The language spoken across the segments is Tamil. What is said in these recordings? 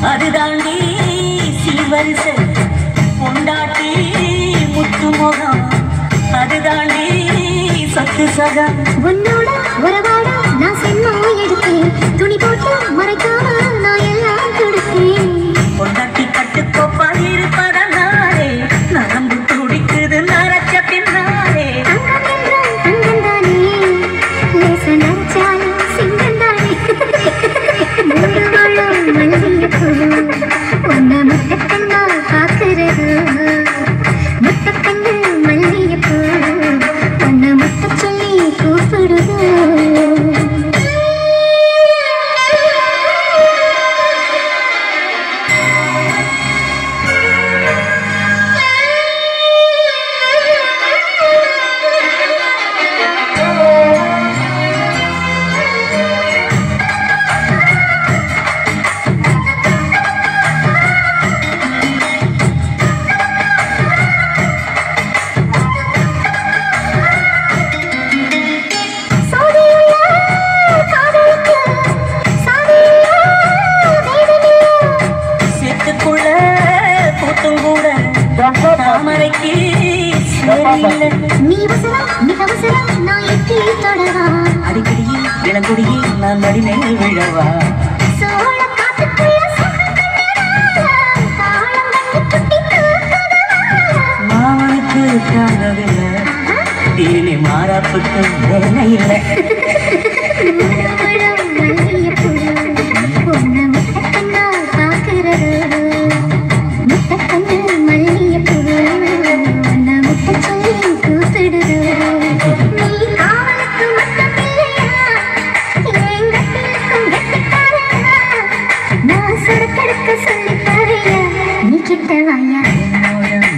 அதுதாண்டி சீவரிசை பொண்டாட்டி முத்துமுகம் அதுதாண்டி சத்து சகம் உன்னோட உறவாட நான் சென்மா எடுத்தேன் துணி போட்டு மறைக்காம நான் எல்லாம் கொடுத்தேன் பொண்டாட்டி கட்டுக்கோப்பால் இருப்பதனாலே நரம்பு துடிக்குது நரச்ச பின்னாலே தங்கந்தானே லேச நரைச்சாலும் சிங்கந்தானே மூடு வாழும் மல்லிய பூ உன்னை முட்டக்கண்ணா பார்க்கிறது முட்டக்கண்ணு மல்லிய பூ உன்னை முட்ட சொல்லி கூப்பிடுது நீ அவசரம் நீ அவசரம் நான் எட்டி தொடவா அடிக்கடியில் இளங்குடியில் நான் மடிமேல் விழவா சோழ காத்துக்குள்ள மாமனுக்கு காணவில்லை இனி மாறாப்புக்கு வேலை இல்லை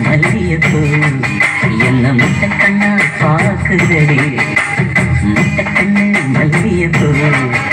மல்லியப்பூ என்ன முட்டை கண்ணா பார்க்குதடி